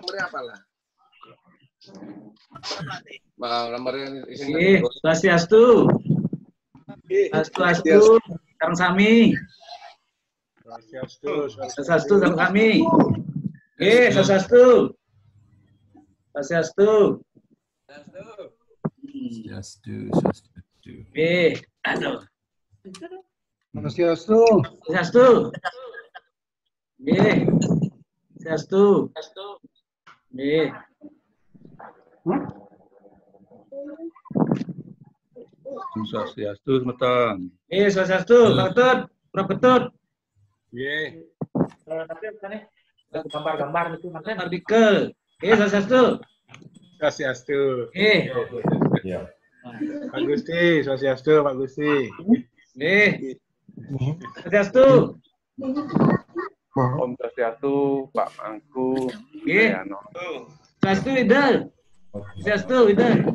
Nomornya apalah? Nomornya Swastiastu. Swastiastu, Kang Sami. Swastiastu, Kang Sami. Swastiastu. Swastiastu. Swastiastu. Aduh. Swastiastu. Swastiastu. Swastiastu. Swastiastu, Metang. Swastiastu, Ketut, Prof Ketut. Gambar-gambar itu maksudnya artikel. Swastiastu. Swastiastu. Pak Gusti, Swastiastu, Pak Gusti. Swastiastu. Om Swastiastu, Pak Mangku. Swastiastu, Idel. Swastiastu, Idel.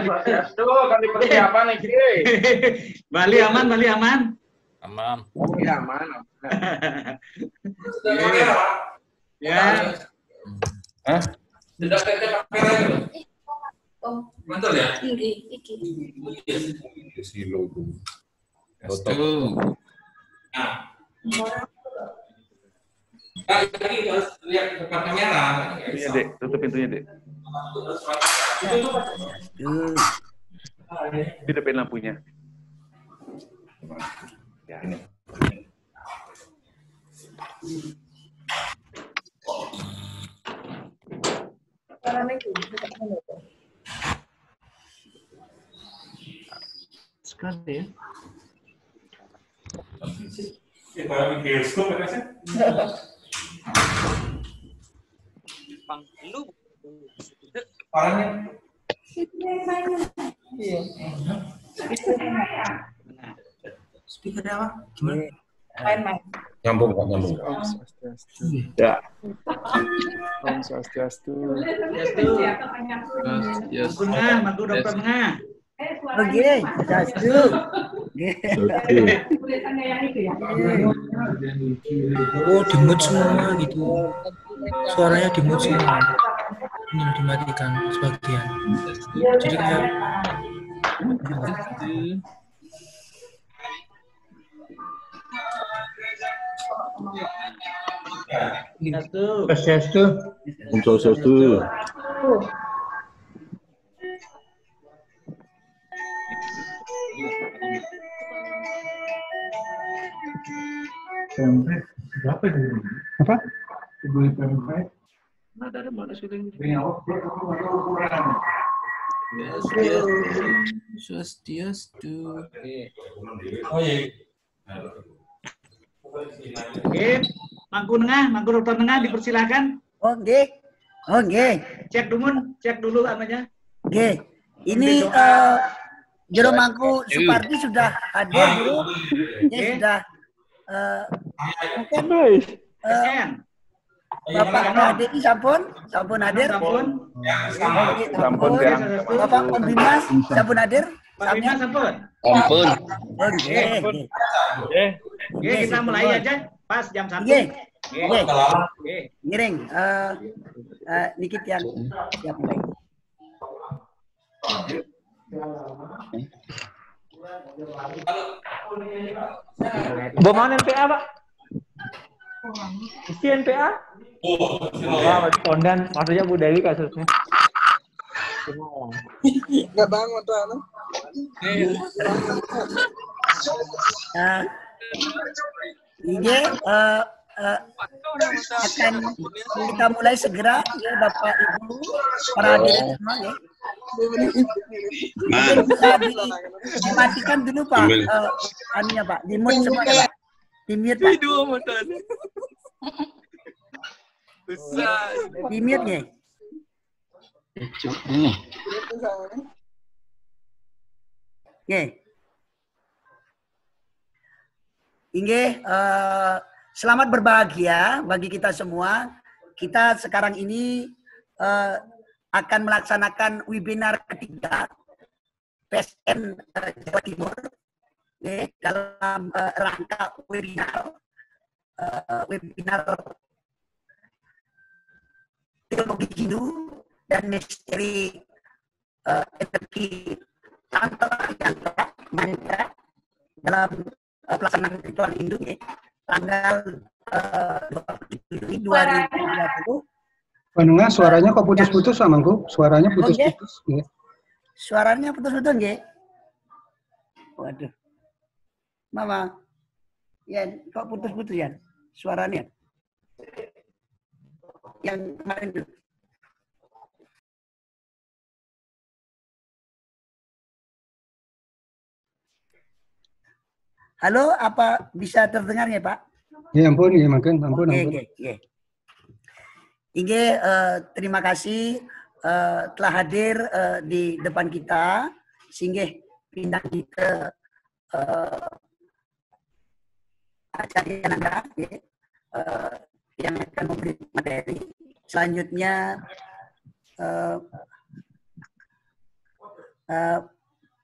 Swastiastu, kami persiapan nih. Bali aman, Bali aman. Aman. ya aman. Ya. Hah? Sudah pakai betul ya? Isi logo. Swastiastu. Lagi harus lihat ke depan kamera. Iya, Dek. Tutup pintunya, Dek. Hidupin lampunya. Ya. Sekali ya. Kalau bioskop ya sih? Lu Orangnya speaker apa? Gimana? Nyambung, Pak, nyambung. Ya. Om Swastiastu. Mangku Tengah, Mangku Dokter Tengah. Oke, Swastiastu. Oh, dimut semua gitu. Suaranya dimut semua. Ini dimatikan sebagian. Jadi kayak Swastiastu. Om Swastiastu. Berapa itu? Apa? Ada mana sih ini? Swastiastu. oh iya. Mangku Tengah, Mangku Dokter Tengah dipersilakan. Oke. Cek dulu namanya. Oke. Ini Jero Mangku Supardi sudah hadir dulu. Dia sudah mungkin SN. Bapak KDI sampun hadir. Sampun, Kang. Bapak Pembimas sampun hadir. Pak Bima sampun. Ampun. Oke. Kita mulai aja pas jam 1. Ngiring. Dikit yang siap mulai. Bawa NPA, Pak? Isi NPA? Wah, kondan. Maksudnya Bu Dewi kasusnya. Nggak bangun tuh anak. Ini akan kita mulai segera ya Bapak Ibu para hadirin semua ya. Mungkin bisa dimatikan dulu Pak, anunya Pak, di mute semua ya Pak, di mute Pak. Di mute nih. Inge, selamat berbahagia bagi kita semua. Kita sekarang ini akan melaksanakan webinar ketiga PSN Jawa Timur dalam rangka webinar teologi Hindu dan misteri energi tantra yang telah dalam pelaksanaan ritual Hindu tanggal 27 Juli 2020. Panungan suaranya kok putus-putus Mangku? Suaranya putus-putus. Ya. Suaranya putus-putus nggih. Waduh. Mama. Ya, kok putus-putus ya suaranya? Yang kemarin itu. Halo, apa bisa terdengar ya, Pak? Ya ampun, ya makan, ampun. Inge, terima kasih telah hadir di depan kita, sehingga pindah ke acara Anda yang akan memberi materi. Selanjutnya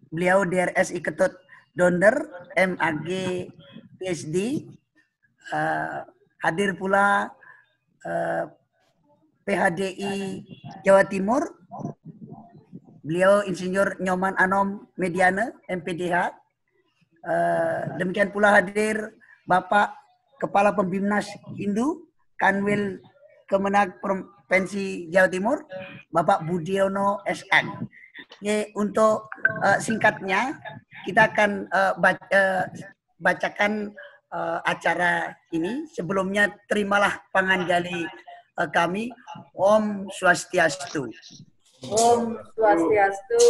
beliau DRSI Ketut Donder, MAG PhD, hadir pula PHDI Jawa Timur, beliau Insinyur Nyoman Anom Mediana, MPDH. Demikian pula hadir Bapak Kepala Pembimnas Hindu, Kanwil Kemenag Provinsi Jawa Timur, Bapak Budiono SN. Untuk singkatnya, kita akan bacakan acara ini. Sebelumnya, terimalah panganjali kami. Om Swastiastu. Om Swastiastu.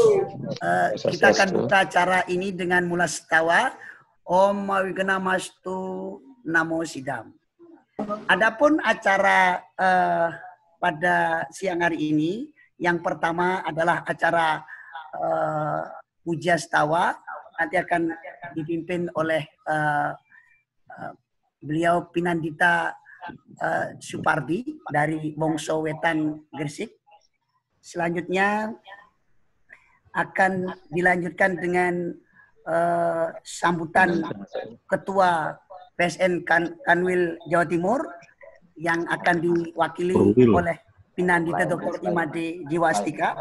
Kita akan buka acara ini dengan mulastawa. Om Mawigana-mastu Namo Sidam. Adapun acara pada siang hari ini, yang pertama adalah acara Puja Stawa, nanti akan dipimpin oleh beliau Pinandita Supardi dari Bongso Wetan Gresik. Selanjutnya akan dilanjutkan dengan sambutan Ketua PSN Kanwil Jawa Timur yang akan diwakili oleh Pinandita Dr. Imade Jiwastika.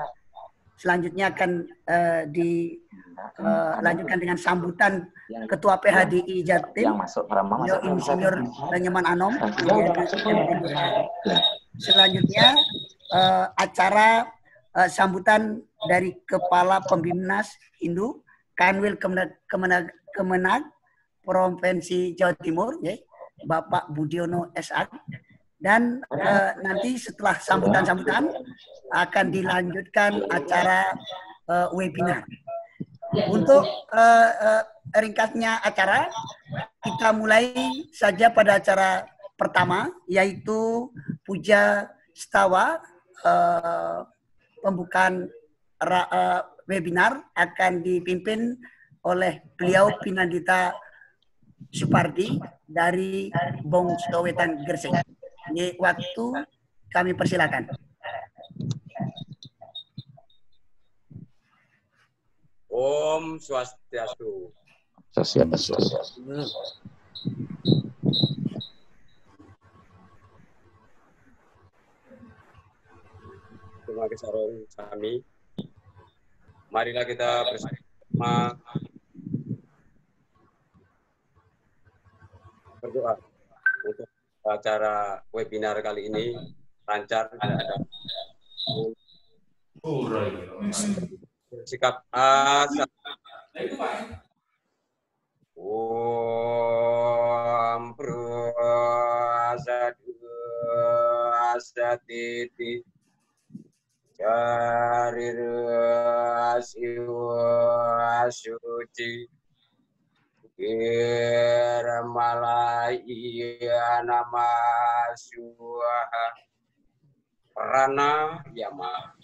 Selanjutnya akan dilanjutkan dengan sambutan Ketua PHDI Jatim, beliau Insinyur Nyoman Anom. Selanjutnya acara sambutan dari Kepala Pembimnas Hindu, Kanwil Kemenag Provinsi Jawa Timur, Bapak Budiono S.A. Dan nanti setelah sambutan-sambutan akan dilanjutkan acara webinar. Untuk ringkasnya acara, kita mulai saja pada acara pertama, yaitu Puja Stawa. Pembukaan webinar akan dipimpin oleh beliau Pinandita Supardi dari Bongso Wetan Gresik. Ini waktu kami persilakan. Om Swastiastu. Swastiastu. Terima kasih kami. Marilah kita bersama berdoa untuk acara webinar kali ini lancar, tidak ada sikap asa. Om Prasadu Asatiti Carir Asiwa Suci Kiramalaya Nama Suha Prana Yama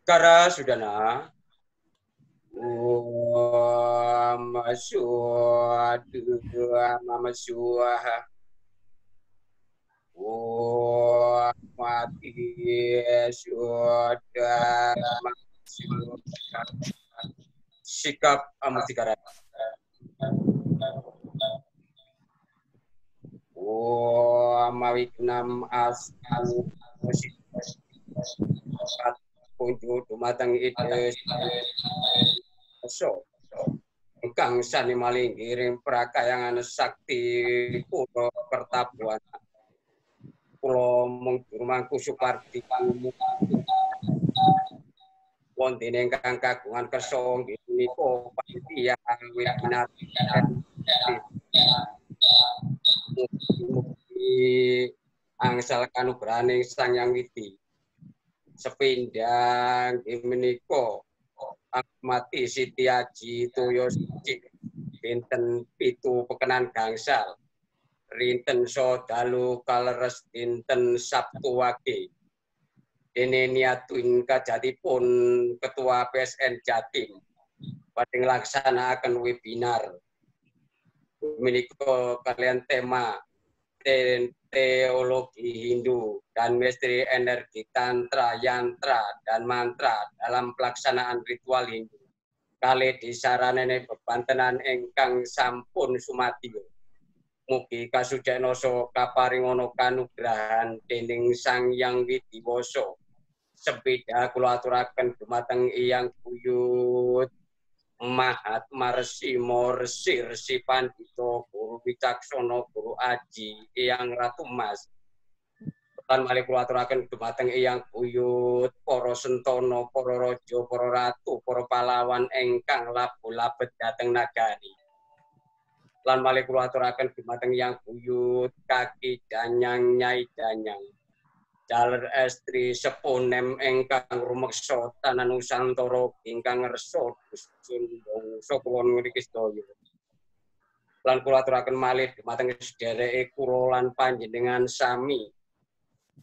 Kara Sudana Om Suadu Mama Suaha Om Mati Suada Sikap Amutikara Om Mawiknam Asu Kunju dumateng ide so ingkang sani malinggiring prakayangan sakti pulo pertabuhan pulo mangku Supardi wonten ingkang kagungan kersa menika panitia webinar mugi angsal kanugrahaning Sang Hyang Widi sepindang menika Mati Siti Aji Toyo Siji dinten 7 pekenan gangsal rinten dalu kaleres dinten Sabtu Wage dene niatun kajatipun Ketua PSN Jatim badhe nglaksanakaken webinar menika kalian tema teologi Hindu dan misteri energi tantra, yantra, dan mantra dalam pelaksanaan ritual Hindu. Kali disaranane bebantenan ingkang sampun sumadyo. Mugi kasujenoso kaparingono kanugrahan dening Sang Hyang Widiwasa. Sepeda kula aturaken dumateng Eyang Buyut Mahatma Resi Morsi Resi Pandito Guru Wicaksana Guru Aji Eyang Ratu Mas lan malih kula aturaken dumateng Eyang Buyut para sentana para raja para ratu para pahlawan ingkang labu-labet dhateng nagari lan malih kula aturaken dumateng Eyang Buyut Kaki Danyang Nyai Danyang Jaler estri sepunem ingkang rumeksa tanan Nusantara ingkang ngersa Gusti bangsa kula ngriki sedaya. Lan kula aturaken malih dumateng sedereke kula lan panjenengan sami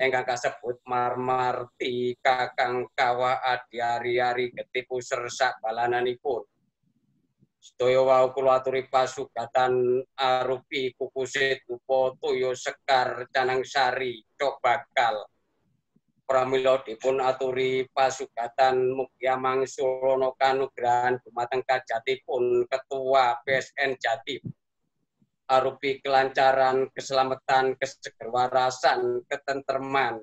ingkang kasebut marmarti Kakang Kawa Adi Ari Getipu sersak balananipun. Sedaya wau kula aturi pasugatan arupi Kukusit Dupa Toyo Sekar Canang Sari Cok Bakal. Pramila dipun aturi pasugatan mugi mangsulana kanugrahan dumateng kajatipun Ketua PSN Jatim arupi kelancaran, keselamatan, kesegerwarasan, ketentreman,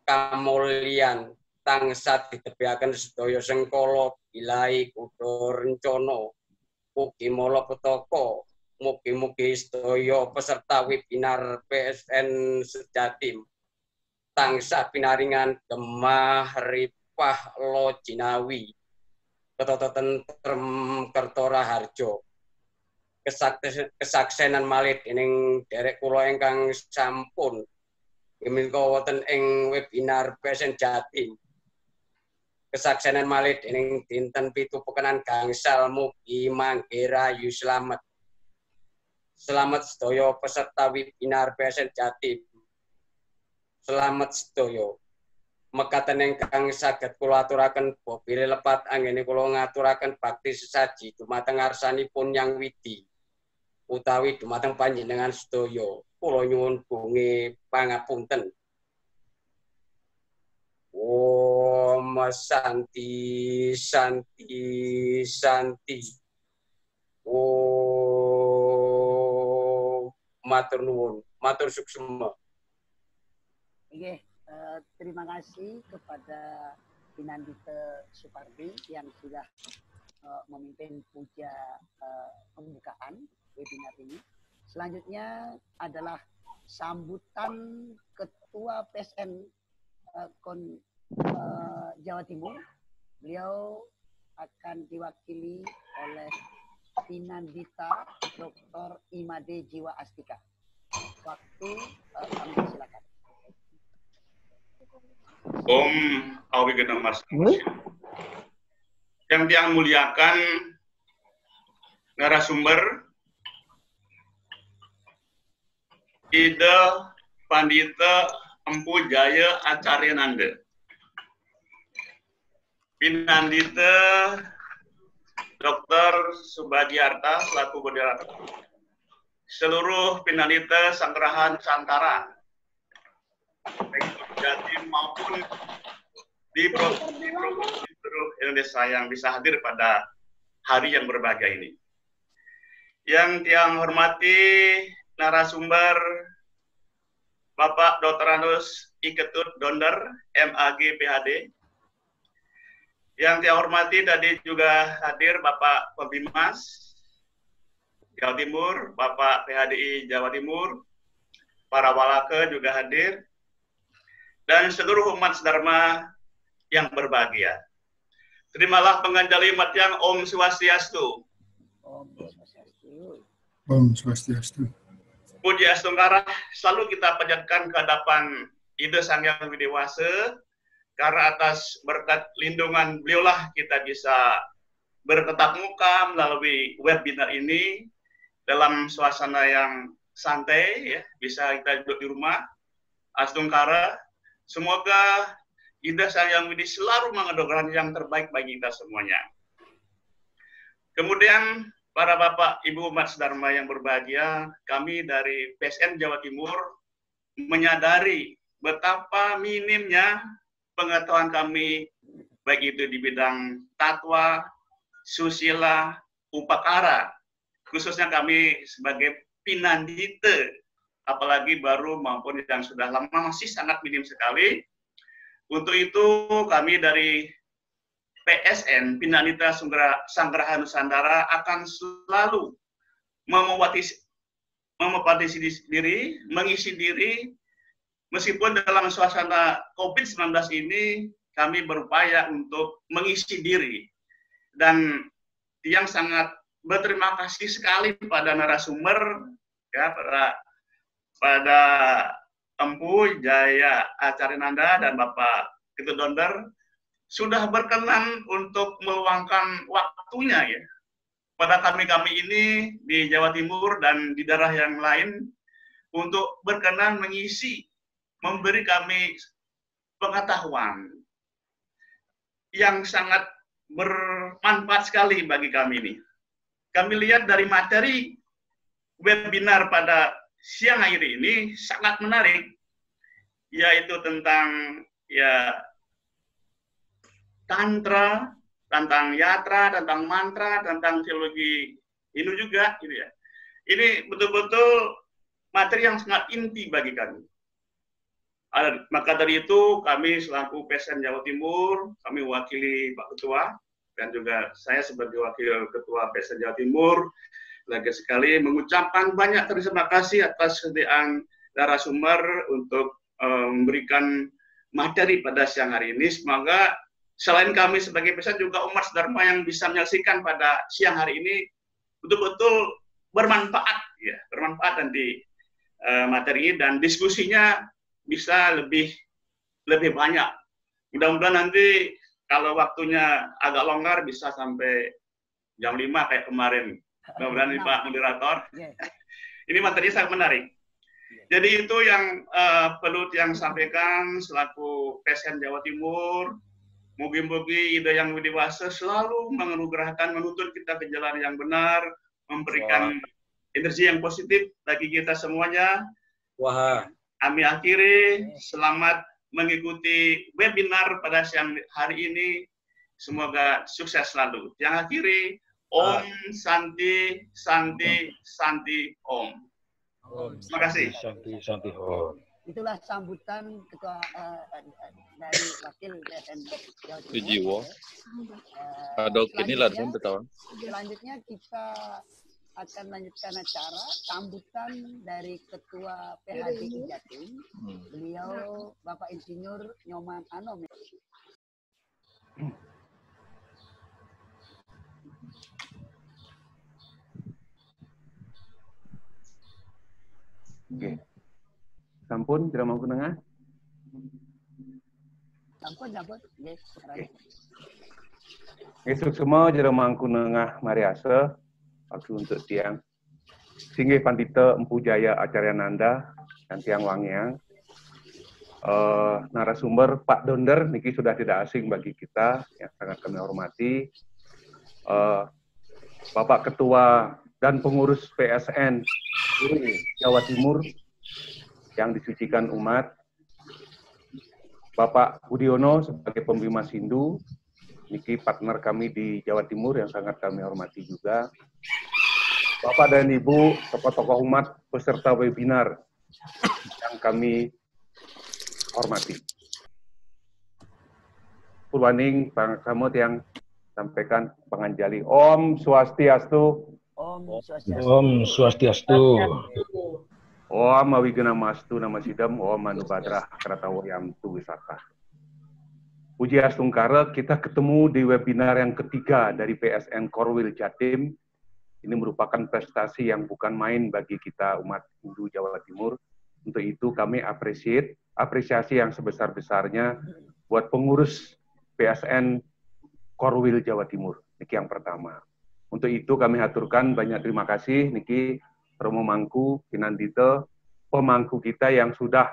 kamulyan tansah ditebihaken sedaya sengkala bilai kudo rencana ugi mala petaka mugi-mugi sedaya peserta webinar PSN Jatim tansah pinaringan gemah ripah lo jinawi ketata tentrem kerto raharjo kesaksenan malih dening derek kula ingkang sampun menika wonten ing webinar PSN Jatim kesaksenan malih dening dinten 7 pekenan gangsal mugi mangke rayu slamet sedaya peserta webinar PSN Jatim. Selamat sedaya. Mekaten ingkang saged kula aturaken bobile lepat anggene kula ngaturaken bakti sesaji dumateng ngarsanipun Hyang Widi utawi dumateng panjenengan sedaya. Kula nyuwun bungi pangapunten. Om Santi Santi Santi. Om matur nuwun, matur suksema. Oke, terima kasih kepada Pinandita Supardi yang sudah memimpin puja pembukaan webinar ini. Selanjutnya adalah sambutan Ketua PSN Jawa Timur. Beliau akan diwakili oleh Pinandita Dr. Imade Jiwa Astika. Waktu kami silakan. Om Awigenang Mas. Yang Tiang muliakan narasumber Ida Pandita Empu Jaya Acaryananda. Pinandita Dr. Subagiarta selaku moderator. Seluruh Pinandita Sanggeraha Nusantara, baik di Jatim maupun di provinsi seluruh Indonesia yang bisa hadir pada hari yang berbahagia ini. Yang Tiang hormati narasumber Bapak Dr. Anus Iketut Donder, MAG PhD. Yang Tiang hormati tadi juga hadir Bapak Pembimas Jawa Timur, Bapak PHDI Jawa Timur, para walake juga hadir, dan seluruh umat sedharma yang berbahagia. Terimalah penganjali Matyang Om Swastiastu. Om Swastiastu. Puji Astungkara selalu kita panjatkan ke hadapan Ida Sang Hyang Widewasa, karena atas berkat lindungan beliaulah kita bisa bertatap muka melalui webinar ini dalam suasana yang santai, ya, bisa kita duduk di rumah. Astungkara, semoga Ida Sang Hyang Widi selalu menganugerahkan yang terbaik bagi kita semuanya. Kemudian para bapak, ibu umat sedharma yang berbahagia, kami dari PSN Jawa Timur menyadari betapa minimnya pengetahuan kami, baik itu di bidang tatwa, susila, upakara, khususnya kami sebagai Pinandita, apalagi baru maupun yang sudah lama masih sangat minim sekali. Untuk itu kami dari PSN, Pinandita Sanggeraha Nusantara, akan selalu memopatisi diri, mengisi diri, meskipun dalam suasana COVID-19 ini kami berupaya untuk mengisi diri. Dan yang sangat berterima kasih sekali pada narasumber, ya, pada Empu Jaya Acaryananda dan Bapak Ketut Donder sudah berkenan untuk meluangkan waktunya, ya, pada kami-kami ini di Jawa Timur dan di daerah yang lain untuk berkenan mengisi, memberi kami pengetahuan yang sangat bermanfaat sekali bagi kami ini. Kami lihat dari materi webinar pada siang hari ini sangat menarik, yaitu tentang, ya, tantra, tentang yatra, tentang mantra, tentang teologi Hindu juga, gitu ya. Ini betul-betul materi yang sangat inti bagi kami. Maka dari itu kami selaku PSN Jawa Timur, kami wakili Pak Ketua, dan juga saya sebagai wakil Ketua PSN Jawa Timur, lagi sekali mengucapkan banyak terima kasih atas kesediaan narasumber untuk memberikan materi pada siang hari ini. Semoga selain kami sebagai PSN juga umat sedharma yang bisa menyaksikan pada siang hari ini betul-betul bermanfaat, ya, bermanfaat nanti materi dan diskusinya bisa lebih banyak. Mudah-mudahan nanti kalau waktunya agak longgar bisa sampai jam 5 kayak kemarin. Mudah-mudahan Pak Moderator. Ini materi sangat menarik. Jadi itu yang perlu yang sampaikan selaku PSN Jawa Timur. Mugi-mugi Ida Yang Widewasa selalu menganugerahkan, menuntun kita ke jalan yang benar, memberikan energi yang positif bagi kita semuanya. Wah. Kami akhiri, selamat mengikuti webinar pada siang hari ini. Semoga sukses selalu. Yang akhiri, Om Santi, Santi, Santi, Om. Terima kasih. Santi, Santi, Om. Itulah sambutan ketua dari wakil PSN Jawa Timur. Jiwa. Adok inilah dong betul. Selanjutnya kita akan lanjutkan acara sambutan dari Ketua PHDI Jatim. Beliau Bapak Insinyur Nyoman Anom. Oke. Sampun, tidak mau nengah. Sampun. Yes. Esok semua jero mangku nengah mariasa. Waktu untuk tiang Singgih Pandita Empu Jaya Acaryananda dan tiang Wangyang. narasumber Pak Donder, niki sudah tidak asing bagi kita, yang sangat kami hormati. Bapak Ketua dan pengurus PSN Jawa Timur yang disucikan umat, Bapak Budiono sebagai pembina Sindu, niki partner kami di Jawa Timur yang sangat kami hormati juga. Bapak dan Ibu tokoh-tokoh umat peserta webinar yang kami hormati. Purwaning Pangsamut yang sampaikan penganjali. Om Swastiastu. Om Swastiastu. Om Swastiastu. Om Awigenamastu Namasidam. Om Manubhadrah Kratawayantu Wisata. Puji Astungkara, kita ketemu di webinar yang ketiga dari PSN Korwil Jatim. Ini merupakan prestasi yang bukan main bagi kita umat Hindu Jawa Timur. Untuk itu kami apresiasi yang sebesar-besarnya buat pengurus PSN Korwil Jawa Timur. Niki yang pertama. Untuk itu kami haturkan banyak terima kasih niki Romo Mangku, Pinandito, pemangku kita yang sudah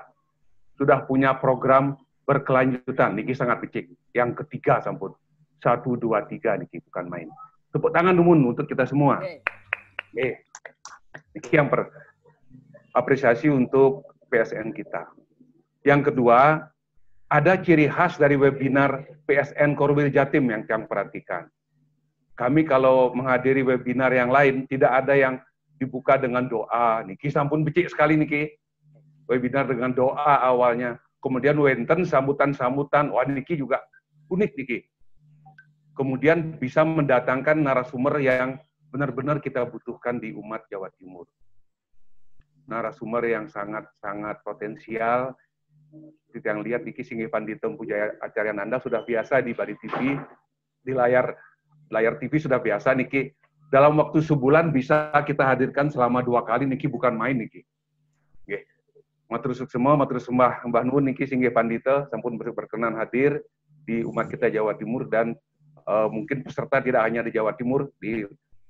punya program berkelanjutan. Niki sangat becik. Yang ketiga sampun. 1, 2, 3 niki bukan main. Tepuk tangan dumun untuk kita semua. Niki yang apresiasi untuk PSN kita. Yang kedua, ada ciri khas dari webinar PSN Korwil Jatim yang kami perhatikan. Kami kalau menghadiri webinar yang lain, tidak ada yang dibuka dengan doa. Niki sampun becik sekali niki. Webinar dengan doa awalnya. Kemudian wenten sambutan-sambutan. Wah niki juga unik niki. Kemudian bisa mendatangkan narasumber yang benar-benar kita butuhkan di umat Jawa Timur. Narasumber yang sangat-sangat potensial. Kita yang lihat niki Singgi Pandito Pujaya Acarya Nanda sudah biasa di Bari TV, di layar TV sudah biasa niki. Dalam waktu sebulan bisa kita hadirkan selama 2 kali niki bukan main niki. Nggih. Matur suksema, matur sembah Mbah Nuwun niki Singgi Pandito sampun berkenan hadir di umat kita Jawa Timur dan mungkin peserta tidak hanya di Jawa Timur, di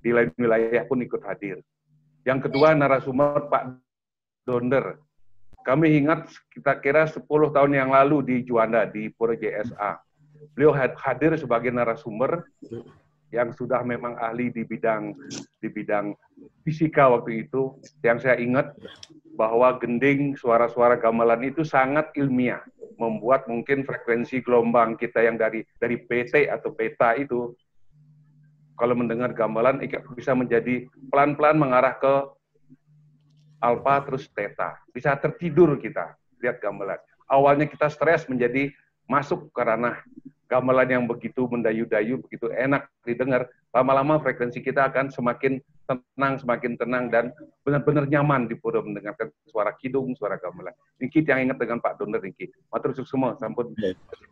lain wilayah pun ikut hadir. Yang kedua narasumber Pak Donder. Kami ingat kita kira 10 tahun yang lalu di Juanda, di Pura JSA. Beliau hadir sebagai narasumber yang sudah memang ahli di bidang fisika waktu itu. Yang saya ingat bahwa gending suara-suara gamelan itu sangat ilmiah. Membuat mungkin frekuensi gelombang kita yang dari PT atau beta itu, kalau mendengar gamelan bisa menjadi pelan-pelan mengarah ke alfa terus theta. Bisa tertidur kita lihat gamelan. Awalnya kita stres menjadi masuk ke ranah gamelan yang begitu mendayu-dayu, begitu enak didengar. Lama-lama frekuensi kita akan semakin tenang dan benar-benar nyaman di pura mendengarkan suara kidung, suara gamelan. Niki yang ingat dengan Pak Donder niki. Matur suksema sampun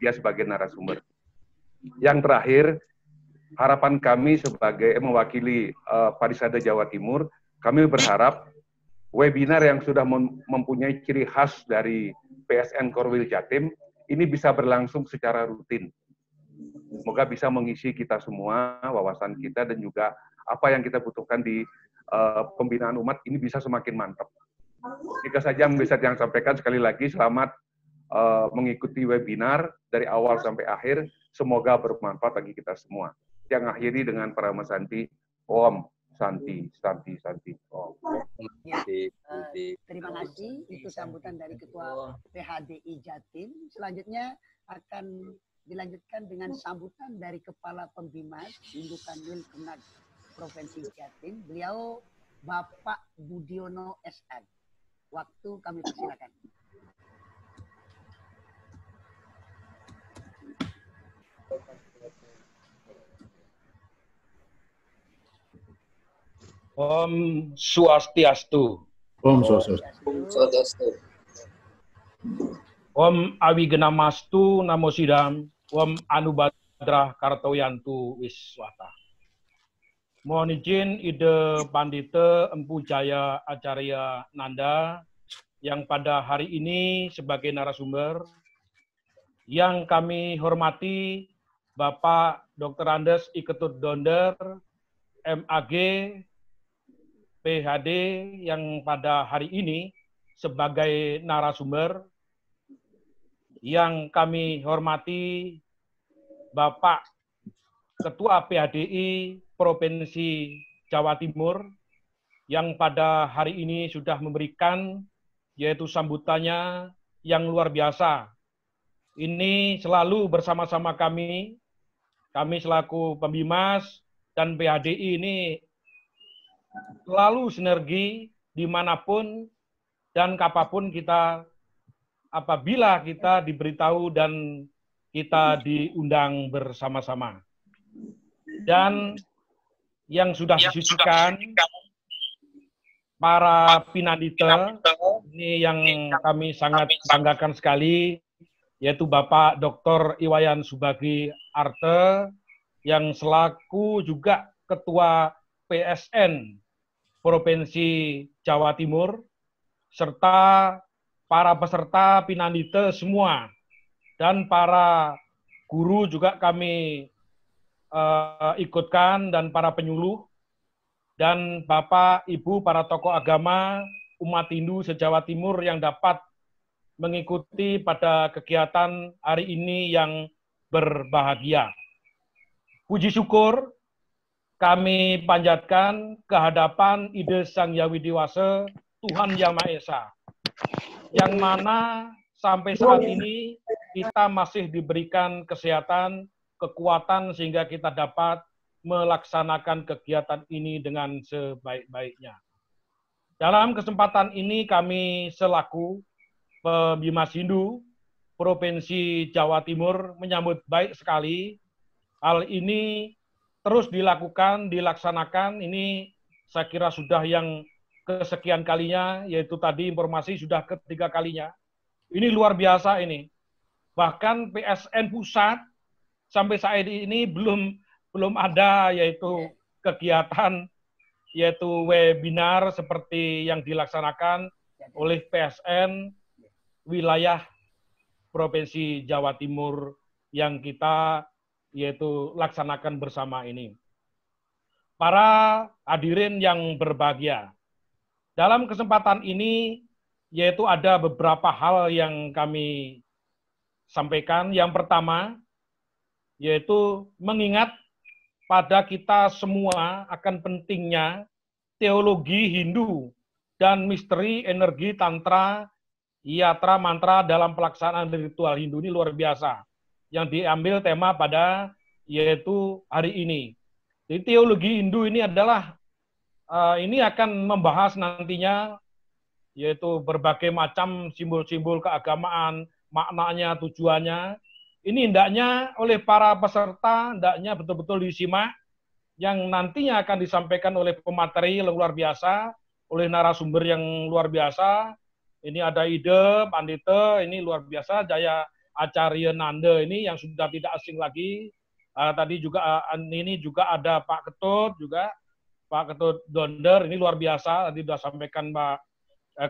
dia sebagai narasumber. Yang terakhir, harapan kami sebagai mewakili Parisada Jawa Timur, kami berharap webinar yang sudah mempunyai ciri khas dari PSN Korwil Jatim ini bisa berlangsung secara rutin. Semoga bisa mengisi kita semua, wawasan kita dan juga apa yang kita butuhkan di pembinaan umat ini bisa semakin mantap. Jika saja bisa yang sampaikan sekali lagi, selamat mengikuti webinar dari awal sampai akhir. Semoga bermanfaat bagi kita semua. Yang akhiri dengan Parama Santi, Om Santi. Om. Ya, terima kasih. Itu sambutan dari Ketua PHDI Jatim. Selanjutnya akan dilanjutkan dengan sambutan dari Kepala Pembimas Hindu Kanwil Kemenak Provinsi Jatim. Beliau Bapak Budiono SN. Waktu kami persilakan. Om Swastiastu. Om Swastiastu. Om Awigenamastu Namosidam. Om Anubhadrah Kartoyantu Wiswata. Mohon izin Ide Pandita Empu Jaya Acarya Nanda yang pada hari ini sebagai narasumber, yang kami hormati Bapak Dr. Andes Iketut Donder, MAG, PhD yang pada hari ini sebagai narasumber, yang kami hormati Bapak Ketua PHDI Provinsi Jawa Timur yang pada hari ini sudah memberikan yaitu sambutannya yang luar biasa. Ini selalu bersama-sama kami selaku Pembimas dan PHDI ini selalu sinergi dimanapun dan kapanpun kita, apabila kita diberitahu dan kita diundang bersama-sama. Dan yang sudah disucikan para pinandita, ini yang kami sangat banggakan sekali, yaitu Bapak Dr. Iwayan Subagri Arte, yang selaku juga Ketua PSN Provinsi Jawa Timur, serta para peserta pinandita semua, dan para guru juga kami ikutkan, dan para penyuluh, dan Bapak, Ibu, para tokoh agama, umat Hindu se-Jawa Timur yang dapat mengikuti pada kegiatan hari ini yang berbahagia. Puji syukur kami panjatkan kehadapan Ide Sang Hyang Widi-Wasa, Tuhan Yang Maha Esa, yang mana sampai saat ini kita masih diberikan kesehatan, kekuatan sehingga kita dapat melaksanakan kegiatan ini dengan sebaik-baiknya. Dalam kesempatan ini kami selaku Pembimas Hindu Provinsi Jawa Timur menyambut baik sekali hal ini terus dilaksanakan. Ini saya kira sudah yang kesekian kalinya, yaitu tadi informasi sudah ketiga kalinya. Ini luar biasa ini. Bahkan PSN pusat sampai saat ini belum ada yaitu kegiatan yaitu webinar seperti yang dilaksanakan oleh PSN wilayah Provinsi Jawa Timur yang kita yaitu laksanakan bersama ini. Para hadirin yang berbahagia, dalam kesempatan ini yaitu ada beberapa hal yang kami sampaikan. Yang pertama yaitu mengingat pada kita semua akan pentingnya teologi Hindu dan misteri energi tantra, yatra, mantra dalam pelaksanaan ritual Hindu ini luar biasa. Yang diambil tema pada yaitu hari ini. Jadi teologi Hindu ini adalah ini akan membahas nantinya yaitu berbagai macam simbol-simbol keagamaan, maknanya, tujuannya. Ini hendaknya oleh para peserta, hendaknya betul-betul disimak, yang nantinya akan disampaikan oleh pemateri yang luar biasa, oleh narasumber yang luar biasa. Ini ada Ide, Pandita, ini luar biasa, Jaya Acarya Nanda ini yang sudah tidak asing lagi. Tadi juga ini juga ada Pak Ketut juga, Pak Ketut Donder, ini luar biasa, tadi sudah sampaikan Pak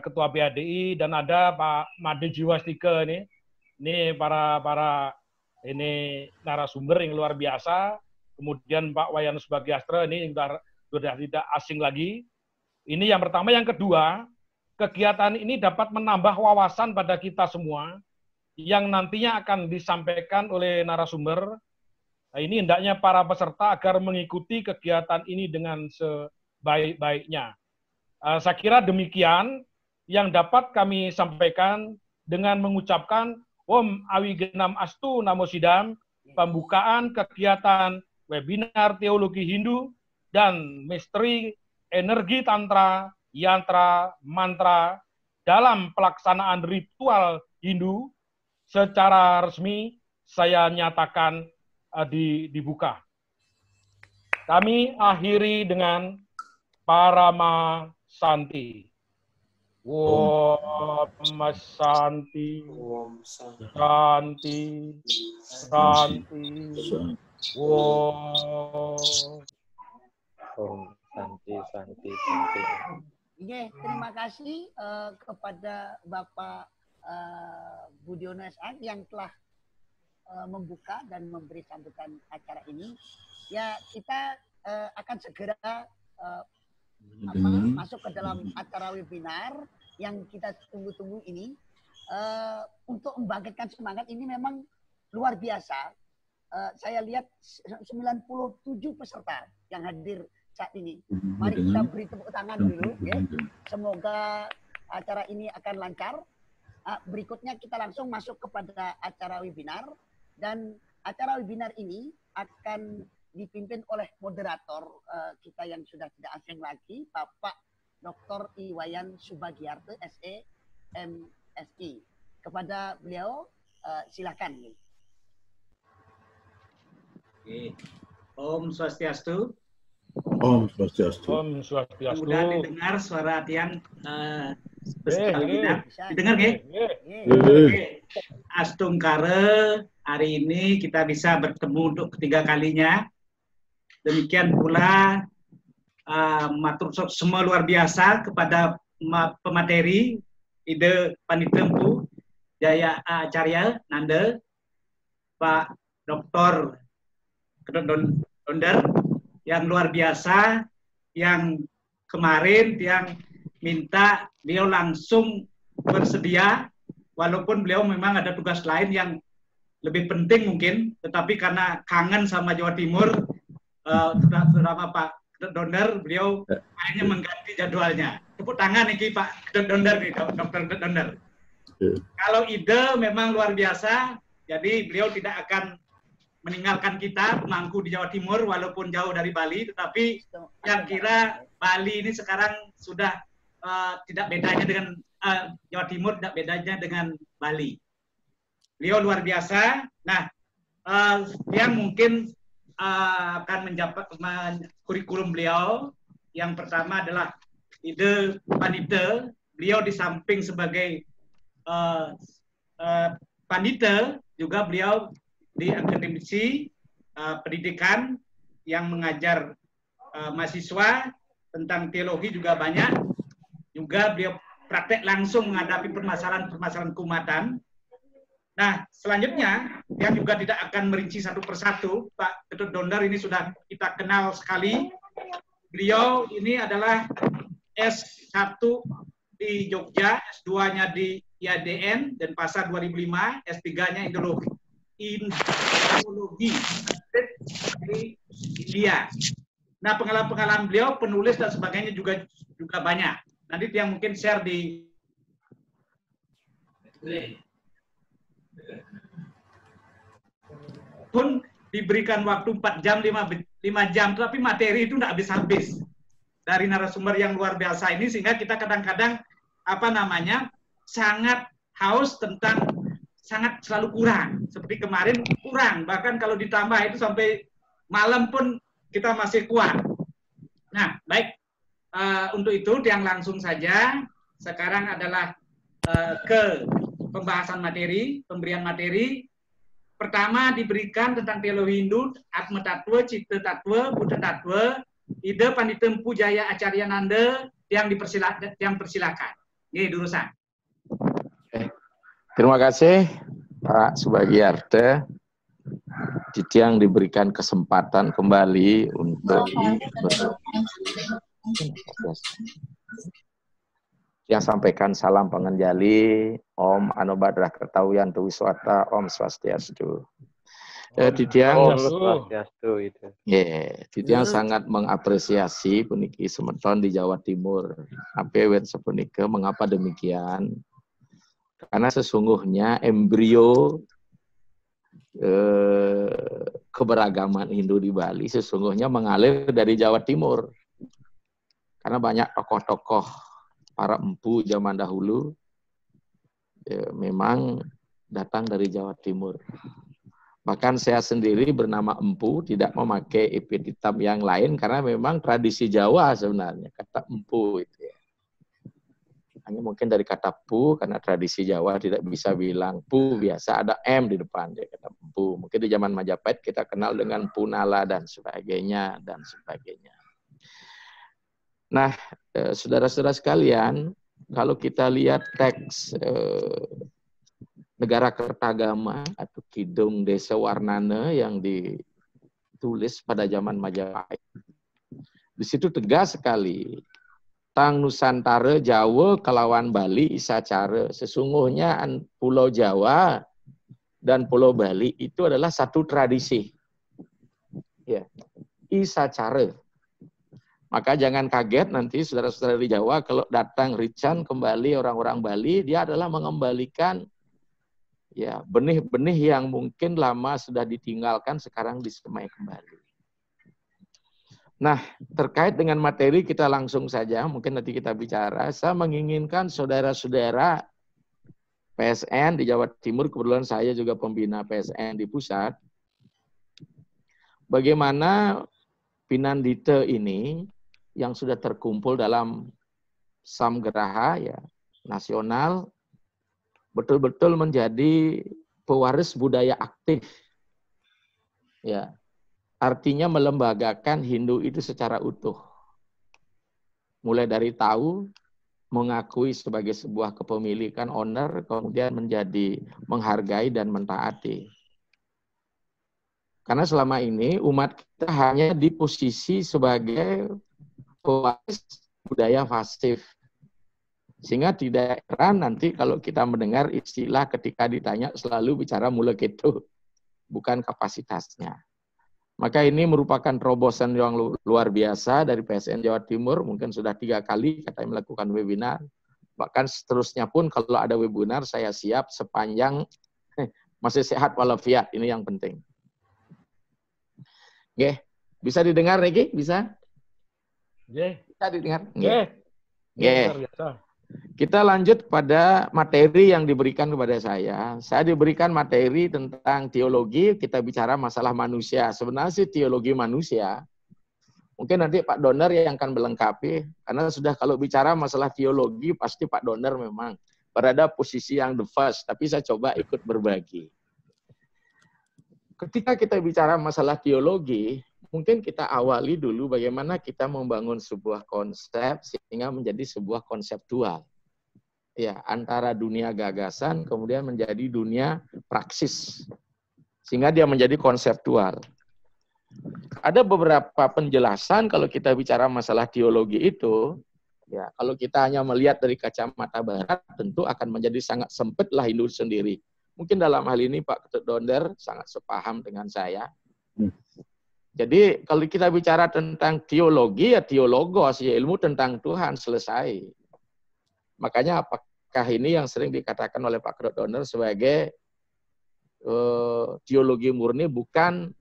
Ketua PHDI, dan ada Pak Made Jiwastika ini para ini narasumber yang luar biasa. Kemudian Pak Wayan Subagri Astra ini sudah tidak asing lagi. Ini yang pertama. Yang kedua, kegiatan ini dapat menambah wawasan pada kita semua yang nantinya akan disampaikan oleh narasumber. Nah, ini hendaknya para peserta agar mengikuti kegiatan ini dengan sebaik-baiknya. Saya kira demikian yang dapat kami sampaikan dengan mengucapkan Om Awigenam Astu Namo Sidam, pembukaan kegiatan webinar teologi Hindu dan misteri energi tantra, yantra, mantra dalam pelaksanaan ritual Hindu secara resmi saya nyatakan dibuka. Kami akhiri dengan Parama Santi. Om Santi, Santi, Santi, Om Santi, Santi, Santi. Oke, terima kasih kepada Bapak Budiono S.A. yang telah membuka dan memberi sambutan acara ini. Ya, kita akan segera masuk ke dalam acara webinar yang kita tunggu-tunggu ini. untuk membangkitkan semangat ini memang luar biasa. Saya lihat 97 peserta yang hadir saat ini. Mari kita beri tepuk tangan dulu. Ya. Semoga acara ini akan lancar. Berikutnya kita langsung masuk kepada acara webinar. Dan acara webinar ini akan dipimpin oleh moderator kita yang sudah tidak asing lagi, Bapak Dr. Iwayan Subagiarto, SE, MSI. Kepada beliau, silakan. Oke. Om Swastiastu. Om Swastiastu. Om Swastiastu. Mudah didengar suara Tian webinar. Didengar nggih? Oke. Astungkare, hari ini kita bisa bertemu untuk ketiga kalinya. Demikian pula matur semua luar biasa kepada pemateri ide Panitempu Jaya Acarya Nanda, Pak Dr. Donder yang luar biasa, yang kemarin yang minta beliau langsung bersedia, walaupun beliau memang ada tugas lain yang lebih penting mungkin, tetapi karena kangen sama Jawa Timur, terutama Pak Donder, beliau hanya mengganti jadwalnya. Tepuk tangan nih Pak Donder nih, Dr. Donder. Kalau ide memang luar biasa, jadi beliau tidak akan meninggalkan kita, pemangku di Jawa Timur, walaupun jauh dari Bali, tetapi yang kira Bali ini sekarang sudah tidak bedanya dengan Jawa Timur, tidak bedanya dengan Bali. Beliau luar biasa. Nah, yang mungkin akan menjawab kurikulum beliau. Yang pertama adalah ide Panite. Beliau di samping sebagai Panite, juga beliau di akademisi pendidikan yang mengajar mahasiswa tentang teologi juga banyak. Juga beliau praktek langsung menghadapi permasalahan-permasalahan keumatan. Nah, selanjutnya yang juga tidak akan merinci satu persatu, Pak Ketut Donder ini sudah kita kenal sekali. Beliau ini adalah S1 di Jogja, S2-nya di IADN dan Pasar 2005, S3-nya Indologi di India. Nah, pengalaman beliau penulis dan sebagainya juga banyak. Nanti yang mungkin share di pun diberikan waktu 4 jam, 5 jam, tapi materi itu tidak habis-habis dari narasumber yang luar biasa ini, sehingga kita kadang-kadang sangat haus tentang sangat selalu kurang. Seperti kemarin kurang, bahkan kalau ditambah itu sampai malam pun kita masih kuat. Nah, baik, untuk itu yang langsung saja sekarang adalah ke pembahasan materi, pemberian materi. Pertama diberikan tentang teologi Hindu, Atma Tattva, Cipta Tattva, Buddha Tattva, ide Panitempu Jaya Acarya Nanda yang persilakan. Ini Durusan. Terima kasih Pak Subagiarto. Yang diberikan kesempatan kembali untuk yang sampaikan salam pengenjali, Om Anubadra Kertawiyanto Wiswata, Om Swastiastu. Didiang Swastiastu itu. Didiang sangat mengapresiasi puniki semeton di Jawa Timur. Apa sepunika mengapa demikian? Karena sesungguhnya embrio keberagaman Hindu di Bali sesungguhnya mengalir dari Jawa Timur. Karena banyak tokoh-tokoh para empu zaman dahulu memang datang dari Jawa Timur. Bahkan saya sendiri bernama empu, tidak memakai epitetum yang lain karena memang tradisi Jawa sebenarnya kata empu itu ya. Hanya mungkin dari kata pu karena tradisi Jawa tidak bisa bilang pu, biasa ada M di depan dia kata empu. Mungkin di zaman Majapahit kita kenal dengan punala dan sebagainya dan sebagainya. Nah, saudara-saudara sekalian, kalau kita lihat teks Negara Kertagama atau Kidung Desa Warnana yang ditulis pada zaman Majapahit, di situ tegas sekali tang Nusantara Jawa kelawan Bali isa cara. Sesungguhnya Pulau Jawa dan Pulau Bali itu adalah satu tradisi. Ya, isa cara. Maka jangan kaget nanti saudara-saudara di Jawa kalau datang Rican kembali orang-orang Bali, dia adalah mengembalikan ya benih-benih yang mungkin lama sudah ditinggalkan sekarang disemai kembali. Nah, terkait dengan materi kita langsung saja, mungkin nanti kita bicara. Saya menginginkan saudara-saudara PSN di Jawa Timur, kebetulan saya juga pembina PSN di pusat, bagaimana Pinandita ini yang sudah terkumpul dalam Samgeraha ya nasional betul-betul menjadi pewaris budaya aktif. Ya. Artinya melembagakan Hindu itu secara utuh. Mulai dari tahu, mengakui sebagai sebuah kepemilikan owner, kemudian menjadi menghargai dan mentaati. Karena selama ini umat kita hanya di posisi sebagai pewaris budaya pasif. Sehingga tidak heran nanti kalau kita mendengar istilah ketika ditanya selalu bicara mula gitu, bukan kapasitasnya. Maka ini merupakan terobosan yang luar biasa dari PSN Jawa Timur, mungkin sudah 3 kali katanya melakukan webinar. Bahkan seterusnya pun kalau ada webinar saya siap sepanjang masih sehat walafiat, ini yang penting. Oke, bisa didengar Niki? Bisa? Bisa didengar? Kita lanjut pada materi yang diberikan kepada saya. Saya diberikan materi tentang teologi, kita bicara masalah manusia. Sebenarnya sih teologi manusia. Mungkin nanti Pak Doner yang akan melengkapi, karena sudah kalau bicara masalah teologi, pasti Pak Doner memang berada posisi yang the first, tapi saya coba ikut berbagi. Ketika kita bicara masalah teologi, mungkin kita awali dulu bagaimana kita membangun sebuah konsep sehingga menjadi sebuah konseptual. Ya, antara dunia gagasan kemudian menjadi dunia praksis. Sehingga dia menjadi konseptual. Ada beberapa penjelasan kalau kita bicara masalah teologi itu, ya, kalau kita hanya melihat dari kacamata barat tentu akan menjadi sangat sempit lah Hindu sendiri. Mungkin dalam hal ini Pak Ketut Donder sangat sepaham dengan saya. Jadi kalau kita bicara tentang teologi, ya teologos, ya ilmu tentang Tuhan, selesai. Makanya apakah ini yang sering dikatakan oleh Pak Ketut Donder sebagai teologi murni, bukan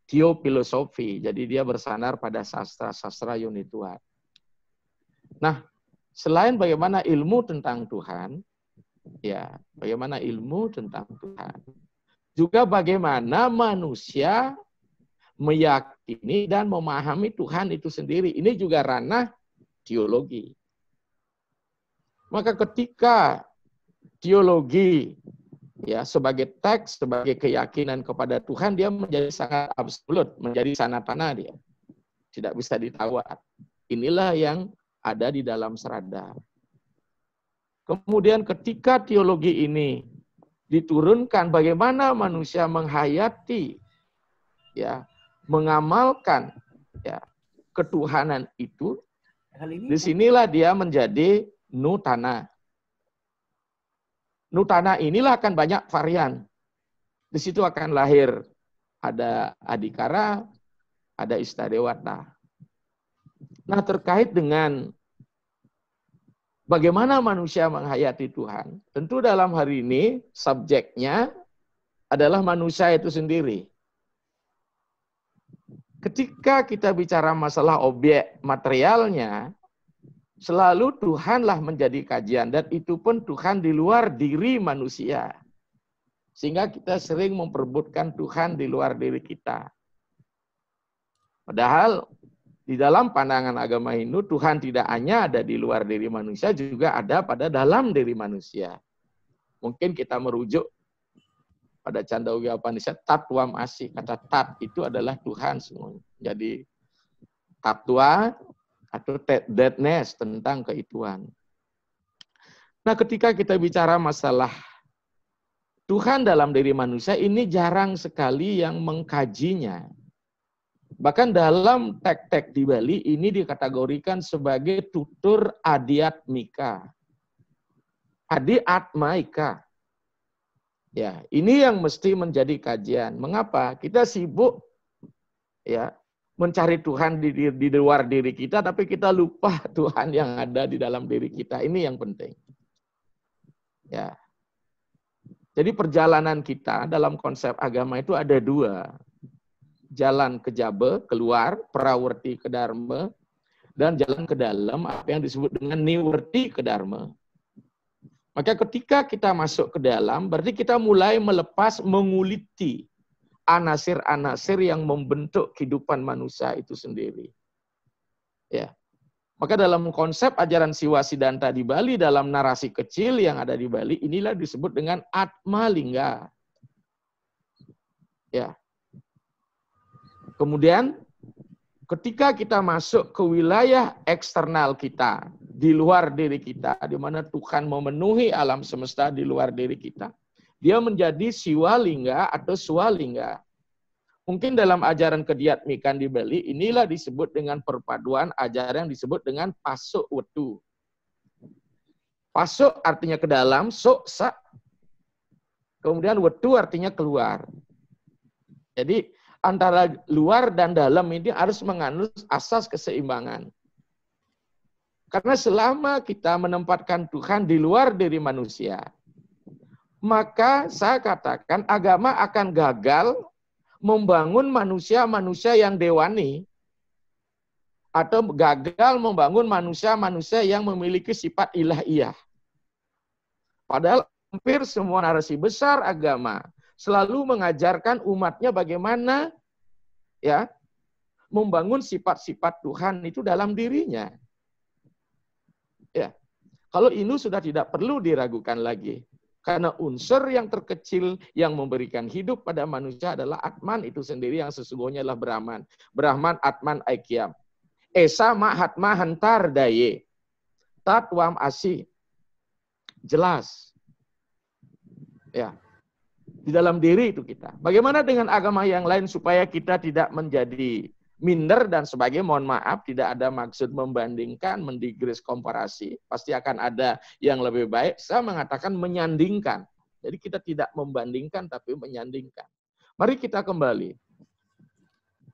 teofilosofi. Jadi dia bersandar pada sastra-sastra unit Tuhan. Nah, selain bagaimana ilmu tentang Tuhan, ya, bagaimana ilmu tentang Tuhan, juga bagaimana manusia meyakini dan memahami Tuhan itu sendiri. Ini juga ranah teologi. Maka ketika teologi ya sebagai teks, sebagai keyakinan kepada Tuhan, dia menjadi sangat absolut, menjadi sanatana dia. Tidak bisa ditawar. Inilah yang ada di dalam Serada. Kemudian ketika teologi ini diturunkan, bagaimana manusia menghayati, ya, mengamalkan, ya, ketuhanan itu, disinilah dia menjadi nutana. Nutana inilah akan banyak varian. Di situ akan lahir ada adikara, ada istadewata. Nah, terkait dengan bagaimana manusia menghayati Tuhan, tentu dalam hari ini subjeknya adalah manusia itu sendiri. Ketika kita bicara masalah objek materialnya, selalu Tuhanlah menjadi kajian, dan itu pun Tuhan di luar diri manusia. Sehingga kita sering memperebutkan Tuhan di luar diri kita. Padahal di dalam pandangan agama Hindu, Tuhan tidak hanya ada di luar diri manusia, juga ada pada dalam diri manusia. Mungkin kita merujuk pada Chandogya Upanishad, Tatwam Asi. Kata tat itu adalah Tuhan semuanya. Jadi tatwa atau deadness, tentang keituan. Nah, ketika kita bicara masalah Tuhan dalam diri manusia, ini jarang sekali yang mengkajinya. Bahkan dalam teks-teks di Bali ini dikategorikan sebagai tutur adiatmika. Adiatmaika. Ya, ini yang mesti menjadi kajian. Mengapa? Kita sibuk ya mencari Tuhan di luar diri kita, tapi kita lupa Tuhan yang ada di dalam diri kita. Ini yang penting. Ya. Jadi perjalanan kita dalam konsep agama itu ada dua. Jalan ke Jabe, keluar, prawerti ke Dharma, dan jalan ke dalam, apa yang disebut dengan niwerti ke Dharma. Maka ketika kita masuk ke dalam, berarti kita mulai melepas, menguliti anasir-anasir yang membentuk kehidupan manusia itu sendiri. Ya. Maka dalam konsep ajaran Siwa Siddhanta di Bali, dalam narasi kecil yang ada di Bali, inilah disebut dengan Atma Lingga. Ya. Kemudian, ketika kita masuk ke wilayah eksternal kita, di luar diri kita, di mana Tuhan memenuhi alam semesta di luar diri kita, dia menjadi Siwalingga atau Swalingga. Mungkin dalam ajaran Kediatmikan di Bali, inilah disebut dengan perpaduan ajaran yang disebut dengan pasuk wetu. Pasuk artinya ke dalam, sok, sak. Kemudian wetu artinya keluar. Jadi, antara luar dan dalam ini harus menganut asas keseimbangan. Karena selama kita menempatkan Tuhan di luar diri manusia, maka saya katakan agama akan gagal membangun manusia-manusia yang dewani, atau gagal membangun manusia-manusia yang memiliki sifat ilahiyah. Padahal hampir semua narasi besar agama selalu mengajarkan umatnya bagaimana ya membangun sifat-sifat Tuhan itu dalam dirinya. Ya. Kalau ini sudah tidak perlu diragukan lagi. Karena unsur yang terkecil yang memberikan hidup pada manusia adalah Atman itu sendiri yang sesungguhnya adalah Brahman. Brahman Atman Aikyam. Esa Mahatma Hantar Daye. Tatwam Asi. Jelas. Ya. Di dalam diri itu kita. Bagaimana dengan agama yang lain supaya kita tidak menjadi minder dan sebagainya, mohon maaf, tidak ada maksud membandingkan, mendigres komparasi. Pasti akan ada yang lebih baik. Saya mengatakan menyandingkan. Jadi kita tidak membandingkan, tapi menyandingkan. Mari kita kembali.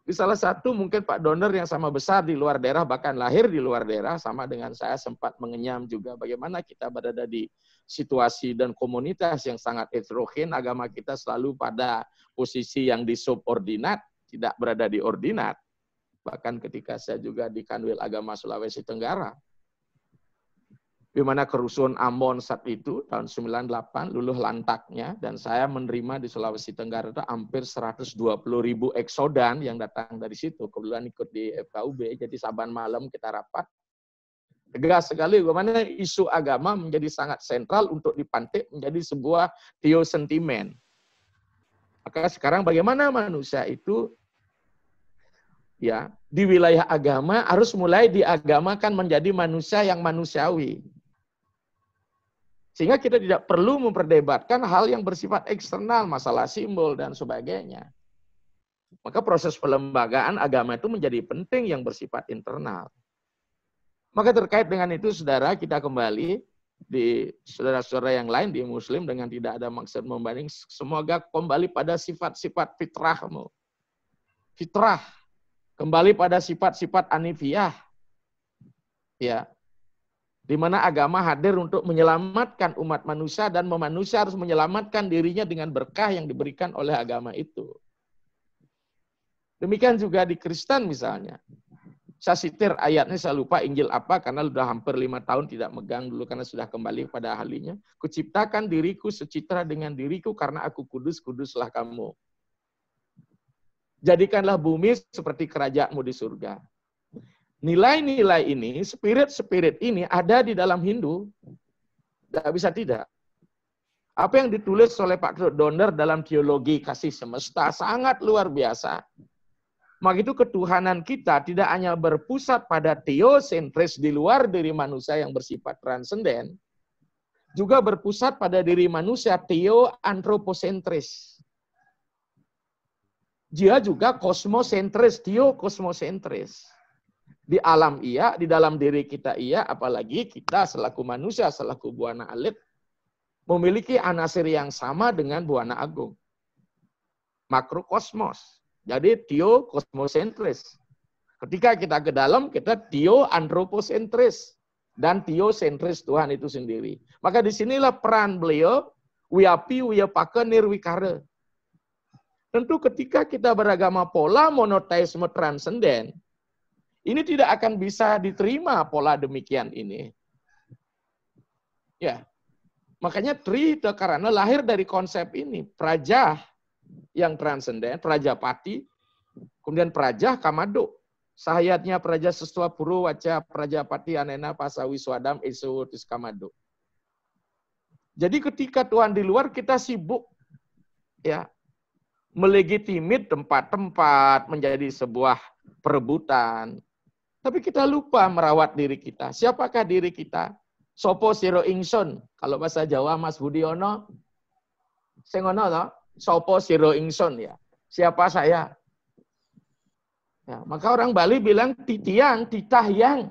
Di salah satu mungkin Pak Donor yang sama besar di luar daerah, bahkan lahir di luar daerah, sama dengan saya sempat mengenyam juga bagaimana kita berada di situasi dan komunitas yang sangat heterogen, agama kita selalu pada posisi yang disubordinat, tidak berada di ordinat. Bahkan ketika saya juga di Kanwil Agama Sulawesi Tenggara, di mana kerusuhan Ambon saat itu, tahun 98, luluh lantaknya, dan saya menerima di Sulawesi Tenggara itu hampir 120.000 eksodan yang datang dari situ. Kebetulan ikut di FKUB, jadi saban malam kita rapat. Tegas sekali bagaimana isu agama menjadi sangat sentral untuk dipantik menjadi sebuah teosentimen. Maka sekarang bagaimana manusia itu ya di wilayah agama harus mulai diagamakan menjadi manusia yang manusiawi. Sehingga kita tidak perlu memperdebatkan hal yang bersifat eksternal, masalah simbol dan sebagainya. Maka proses pelembagaan agama itu menjadi penting yang bersifat internal. Maka terkait dengan itu, saudara, kita kembali di saudara-saudara yang lain di Muslim dengan tidak ada maksud membanding. Semoga kembali pada sifat-sifat fitrahmu. Fitrah. Kembali pada sifat-sifat anifiyah. Ya. Di mana agama hadir untuk menyelamatkan umat manusia dan manusia harus menyelamatkan dirinya dengan berkah yang diberikan oleh agama itu. Demikian juga di Kristen misalnya. Saya sitir ayatnya, saya lupa Injil apa, karena sudah hampir 5 tahun tidak megang dulu, karena sudah kembali pada ahlinya. Kuciptakan diriku secitra dengan diriku, karena aku kudus, kuduslah kamu. Jadikanlah bumi seperti kerajaanmu di surga. Nilai-nilai ini, spirit-spirit ini ada di dalam Hindu. Tidak bisa tidak. Apa yang ditulis oleh Pak Donner dalam teologi kasih semesta sangat luar biasa. Maka itu ketuhanan kita tidak hanya berpusat pada teosentris di luar diri manusia yang bersifat transenden, juga berpusat pada diri manusia teoantroposentris. dia juga kosmosentris, kosmosentris. Di alam iya, di dalam diri kita iya, apalagi kita selaku manusia, selaku buana alit, memiliki anasir yang sama dengan buana agung. Makrokosmos. Jadi kosmosentris. Ketika kita ke dalam, kita antroposentris. Dan teosentris Tuhan itu sendiri. Maka disinilah peran beliau, wiapi, wiapaka, nirwikara. Tentu ketika kita beragama pola monoteisme transenden, ini tidak akan bisa diterima pola demikian ini. Ya, makanya karena lahir dari konsep ini, praja yang transenden, prajapati, kemudian praja kamado. Sahayatnya praja sestua puru waca prajapati anena pasawi swadam esu tiskamado. Jadi ketika Tuhan di luar, kita sibuk ya melegitimit tempat-tempat menjadi sebuah perebutan. Tapi kita lupa merawat diri kita. Siapakah diri kita? Sopo siro ingsun. Kalau bahasa Jawa Mas Budiono, sengono toh, sopo siro ingsun ya. Siapa saya? Ya, maka orang Bali bilang titiang, titahyang.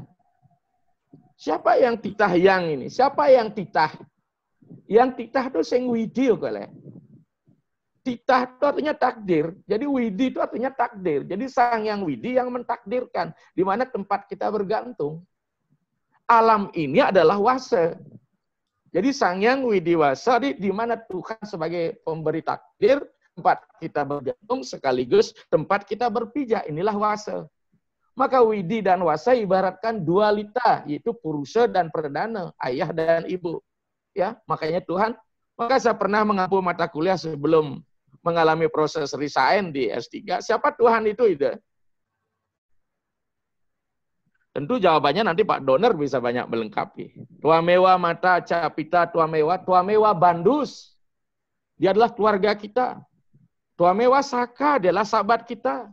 Siapa yang titahyang ini? Siapa yang titah? Yang titah itu sing widi kok. Titah itu artinya takdir. Jadi widi itu artinya takdir. Jadi sang yang widi yang mentakdirkan di mana tempat kita bergantung. Alam ini adalah wasa. Jadi sang yang widi wasa di mana Tuhan sebagai pemberi takdir, tempat kita bergantung sekaligus tempat kita berpijak. Inilah wasa. Maka widi dan wasa ibaratkan dualita, yaitu purusa dan perdana, ayah dan ibu. Ya, makanya Tuhan, maka saya pernah mengampu mata kuliah sebelum mengalami proses resign di S3. Siapa Tuhan itu? Tentu jawabannya nanti Pak Doner bisa banyak melengkapi. Tuamewa mata capita tuamewa bandus. Dia adalah keluarga kita. Tuamewa saka adalah sahabat kita.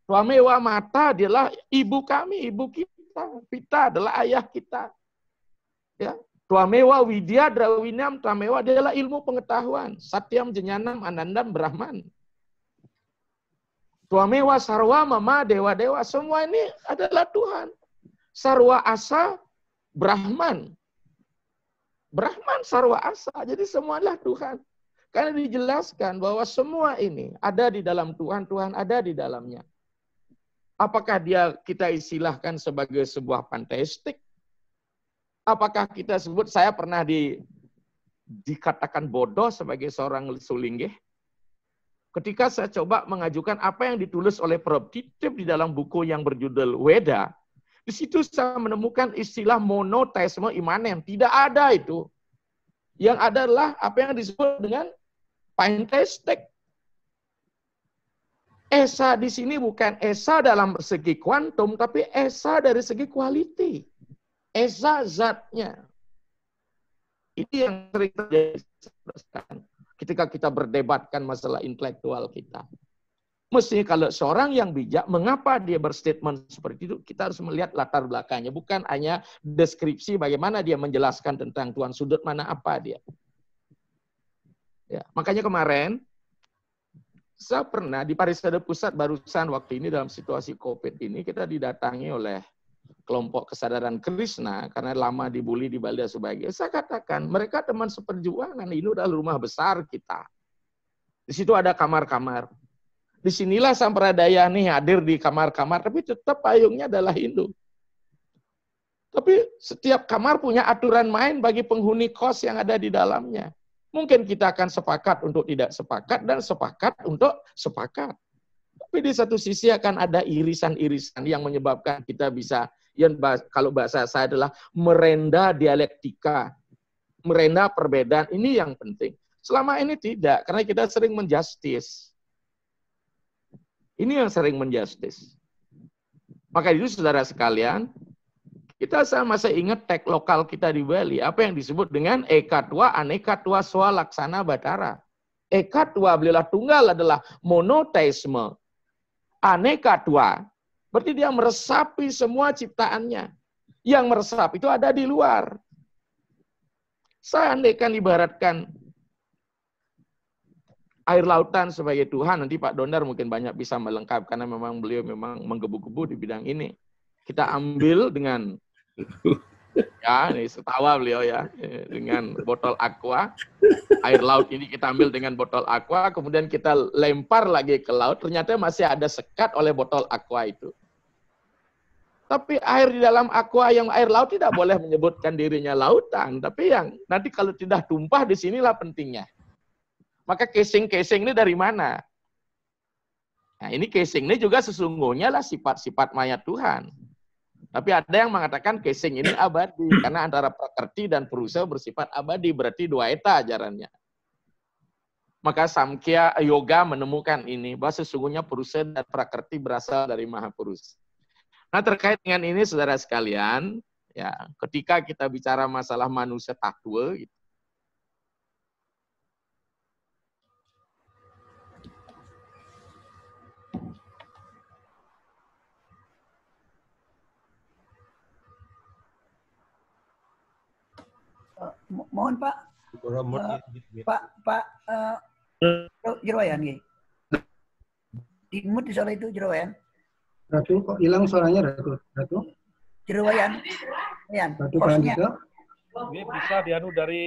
Tuamewa mata adalah ibu kami, ibu kita. Pita adalah ayah kita. Ya. Tuamewa widya drawinam tuamewa adalah ilmu pengetahuan. Satyam jenyanam anandam brahman. Tuamewa sarwa mama dewa-dewa. Semua ini adalah Tuhan. Sarwa asa brahman. Brahman sarwa asa. Jadi semua adalah Tuhan. Karena dijelaskan bahwa semua ini ada di dalam Tuhan. Tuhan ada di dalamnya. Apakah kita istilahkan sebagai sebuah panteistik? Apakah kita sebut, saya pernah dikatakan bodoh sebagai seorang sulinggih. Ketika saya coba mengajukan apa yang ditulis oleh Prof. Titip di dalam buku yang berjudul Weda, di situ saya menemukan istilah monoteisme imanen. Tidak ada itu. Yang ada adalah apa yang disebut dengan panteistik. Esa di sini bukan esa dalam segi kuantum, tapi esa dari segi quality. Esa zatnya. Ini yang sering terjadi ketika kita berdebatkan masalah intelektual kita. Mestinya kalau seorang yang bijak, mengapa dia berstatement seperti itu, kita harus melihat latar belakangnya. Bukan hanya deskripsi bagaimana dia menjelaskan tentang Tuhan, sudut mana apa dia. Ya, makanya kemarin, saya pernah di Parisade Pusat barusan waktu ini dalam situasi COVID ini, kita didatangi oleh kelompok kesadaran Krishna karena lama dibully di Bali dan sebagainya. Saya katakan, mereka teman seperjuangan, ini adalah rumah besar kita. Di situ ada kamar-kamar. Disinilah Sampradaya nih hadir di kamar-kamar, tapi tetap payungnya adalah Hindu. Tapi setiap kamar punya aturan main bagi penghuni kos yang ada di dalamnya. Mungkin kita akan sepakat untuk tidak sepakat dan sepakat untuk sepakat. Tapi di satu sisi akan ada irisan-irisan yang menyebabkan kita bisa, yang kalau bahasa saya adalah merenda dialektika, merenda perbedaan. Ini yang penting. Selama ini tidak, karena kita sering menjustis. Ini yang sering menjustis. Maka itu saudara sekalian, kita masih ingat teks lokal kita di Bali, apa yang disebut dengan ekatwa, anekatwa, swalaksana batara. Ekatwa, belilah tunggal adalah monoteisme. Anekatwa, berarti dia meresapi semua ciptaannya. Yang meresap itu ada di luar. Saya andaikan ibaratkan air lautan sebagai Tuhan. Nanti Pak Dondar mungkin banyak bisa melengkapi karena memang beliau memang menggebu-gebu di bidang ini. Kita ambil dengan ya, ini setawa beliau ya, dengan botol aqua. Air laut ini kita ambil dengan botol aqua, kemudian kita lempar lagi ke laut, ternyata masih ada sekat oleh botol aqua itu. Tapi air di dalam aqua yang air laut tidak boleh menyebutkan dirinya lautan, tapi yang nanti kalau tidak tumpah, disinilah pentingnya. Maka casing-casing ini dari mana? Nah, ini casing ini juga sesungguhnya lah sifat-sifat mayat Tuhan. Tapi ada yang mengatakan casing ini abadi, karena antara prakerti dan purusa bersifat abadi, berarti dua eta ajarannya. Maka Samkhya Yoga menemukan ini, bahwa sesungguhnya purusa dan prakerti berasal dari Maha Purus. Nah, terkait dengan ini, saudara sekalian, ya, ketika kita bicara masalah manusia tattwa, gitu, mohon Pak, Pak Jerowayan, dimut di soal itu Jerowayan. Ratu, kok hilang suaranya Ratu? Jerowayan, Ratu Pandita. Ini bisa dianu dari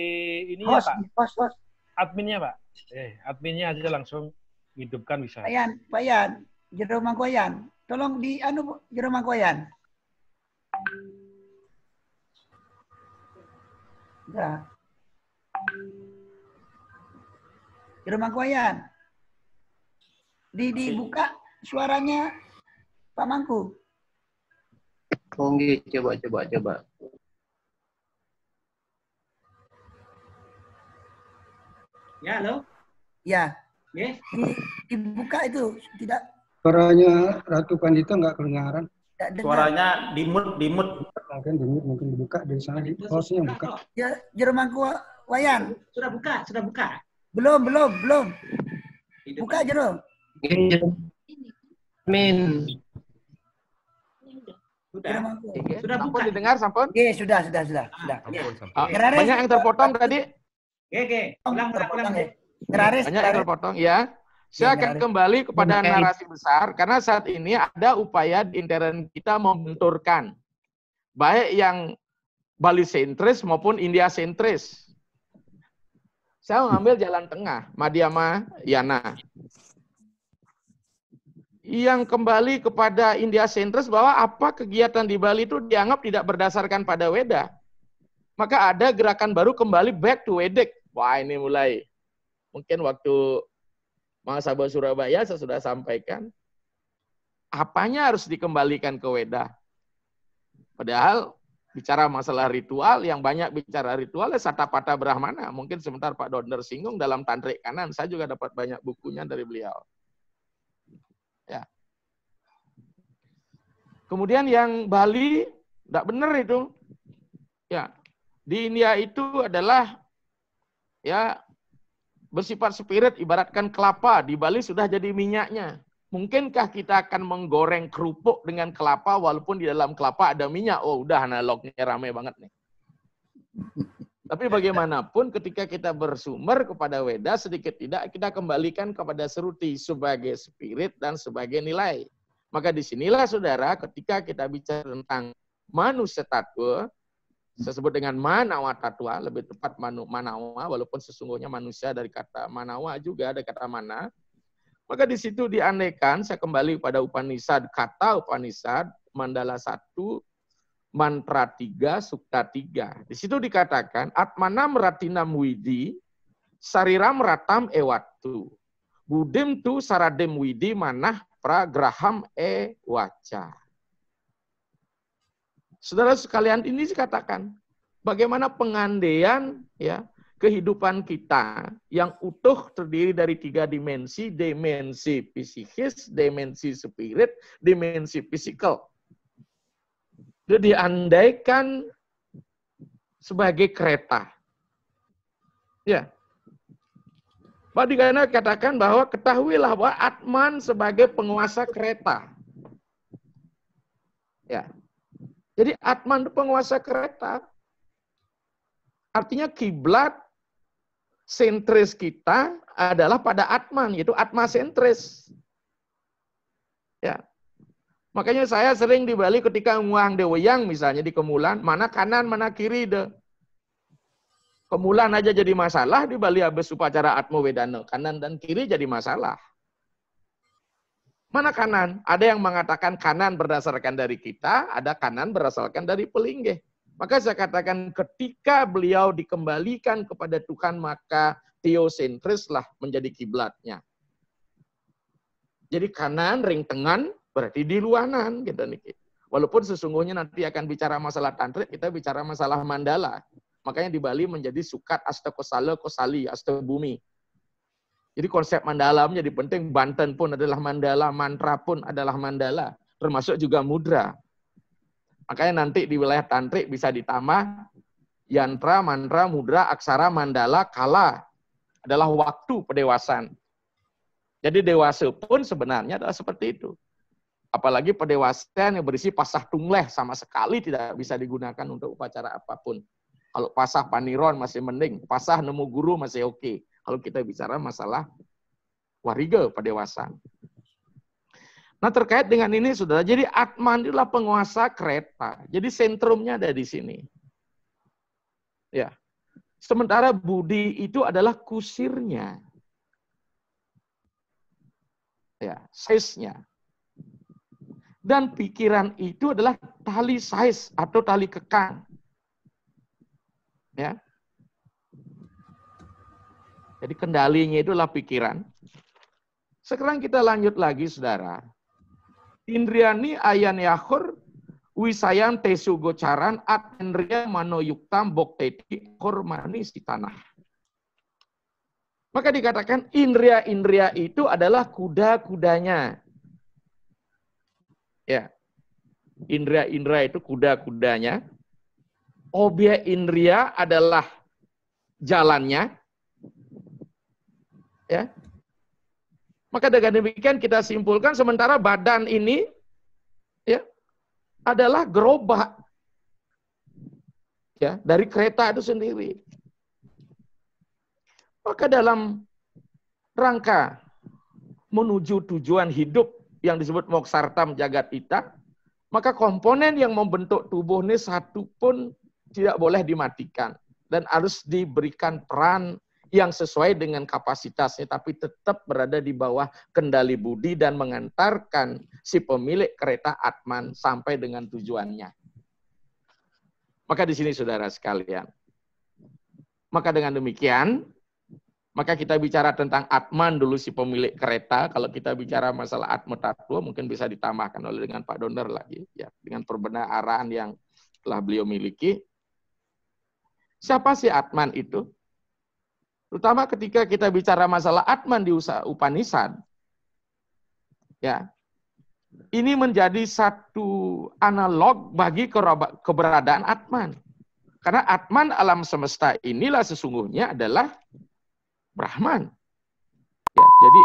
ini ya Pak. Host. Adminnya Pak. Adminnya aja langsung hidupkan bisa. Pak Yan, Jero Mangkoyan. Tolong di anu Jero Mangkoyan. Udah. Jero Mangkoyan. Dibuka suaranya Pak Mangku. Oke, coba. Ya, halo? Ya. Yes. Dibuka itu, tidak. Suaranya Ratu Pandita nggak kedengaran. Suaranya dimut. Mungkin dibuka dari sana, hostnya buka. Ya, Jeromangku Wayan. Sudah buka. Belum. Buka Jero. Min. Sudah buka. Didengar sampun? Iya, sudah. Banyak yang terpotong tadi? Ulang. Banyak yang terpotong, ya. Saya akan kembali kepada narasi besar, karena saat ini ada upaya di intern kita membenturkan, baik yang Bali sentris maupun India sentris. Saya mengambil jalan tengah, Madhyama Yana. Yang kembali kepada India sentris bahwa apa kegiatan di Bali itu dianggap tidak berdasarkan pada Weda. Maka ada gerakan baru kembali back to Vedic. Wah, ini mulai. Mungkin waktu Mahasabha Surabaya saya sudah sampaikan. Apanya harus dikembalikan ke Weda? Padahal bicara masalah ritual, yang banyak bicara ritual ya Satapatha Brahmana. Mungkin sebentar Pak Donder singgung dalam Tantrik Kanan. Saya juga dapat banyak bukunya dari beliau. Ya. Kemudian yang Bali, tidak benar itu. Ya, di India itu adalah ya bersifat spirit, ibaratkan kelapa. Di Bali sudah jadi minyaknya. Mungkinkah kita akan menggoreng kerupuk dengan kelapa walaupun di dalam kelapa ada minyak? Oh, udah analognya rame banget nih. Tapi bagaimanapun ketika kita bersumber kepada Weda, sedikit tidak kita kembalikan kepada Sruti sebagai spirit dan sebagai nilai. Maka disinilah saudara ketika kita bicara tentang manusia tattwa, saya sebut dengan manawa tattwa, lebih tepat manawa, walaupun sesungguhnya manusia dari kata manawa juga ada kata mana. Maka di situ diandaikan, saya kembali pada Upanishad, kata Upanishad, Mandala 1, mantra 3, sukta 3. Di situ dikatakan, Atmanam ratinam widi, sariram ratam ewatu, budim tu saradem widi manah pragraham waca. Saudara sekalian, ini dikatakan, bagaimana pengandaian ya kehidupan kita yang utuh terdiri dari 3 dimensi, dimensi psikis, dimensi spirit, dimensi fisikal. Itu diandaikan sebagai kereta. Ya. Pak Digana katakan bahwa ketahuilah bahwa Atman sebagai penguasa kereta. Ya. Jadi Atman itu penguasa kereta. Artinya kiblat sentris kita adalah pada Atman, yaitu Atma sentris. Ya. Makanya saya sering di Bali ketika nguang deweyang misalnya di Kemulan, mana kanan, mana kiri deh. Kemulan aja jadi masalah di Bali habis upacara Atmo Wedana. Kanan dan kiri jadi masalah. Mana kanan? Ada yang mengatakan kanan berdasarkan dari kita, ada kanan berdasarkan dari Pelinggih. Maka saya katakan ketika beliau dikembalikan kepada Tuhan, maka teosentrislah menjadi kiblatnya. Jadi kanan, ring tengan, berarti di luanan. Gitu, nih. Walaupun sesungguhnya nanti akan bicara masalah tantrik, kita bicara masalah mandala. Makanya di Bali menjadi sukat asta kosala kosali, asta bumi. Jadi konsep mandala menjadi penting. Banten pun adalah mandala, mantra pun adalah mandala. Termasuk juga mudra. Makanya nanti di wilayah tantrik bisa ditambah yantra, mantra, mudra, aksara, mandala, kala. Adalah waktu pedewasan. Jadi dewasa pun sebenarnya adalah seperti itu. Apalagi pedewasan yang berisi pasah tungleh sama sekali tidak bisa digunakan untuk upacara apapun. Kalau pasah paniron masih mending, pasah nemu guru masih oke. Kalau kita bicara masalah wariga pedewasan. Nah terkait dengan ini saudara, jadi Atman itulah penguasa kereta. Jadi sentrumnya ada di sini. Ya. Sementara budi itu adalah kusirnya. Ya, size-nya. Dan pikiran itu adalah tali size atau tali kekang. Ya. Jadi kendalinya itulah pikiran. Sekarang kita lanjut lagi, saudara. Indriani ayan yakhur wisayan tesu gocaran atendria manoyuktam bokteti kormani si tanah. Maka dikatakan indria-indria itu adalah kuda-kudanya. Ya. Indria-indria itu kuda-kudanya. Objek indria adalah jalannya. Ya. Maka dengan demikian kita simpulkan sementara badan ini ya adalah gerobak ya dari kereta itu sendiri. Maka dalam rangka menuju tujuan hidup yang disebut moksartam jagat ita, maka komponen yang membentuk tubuh ini satu pun tidak boleh dimatikan dan harus diberikan peran yang sesuai dengan kapasitasnya, tapi tetap berada di bawah kendali budi dan mengantarkan si pemilik kereta Atman sampai dengan tujuannya. Maka di sini saudara sekalian. Maka dengan demikian, maka kita bicara tentang Atman dulu si pemilik kereta. Kalau kita bicara masalah Atma Tattva, mungkin bisa ditambahkan oleh dengan Pak Donder lagi, ya, dengan perbendaharaan yang telah beliau miliki. Siapa sih Atman itu? Terutama ketika kita bicara masalah Atman di Upanishad, ya, ini menjadi satu analog bagi keberadaan Atman. Karena Atman alam semesta inilah sesungguhnya adalah Brahman. Ya, jadi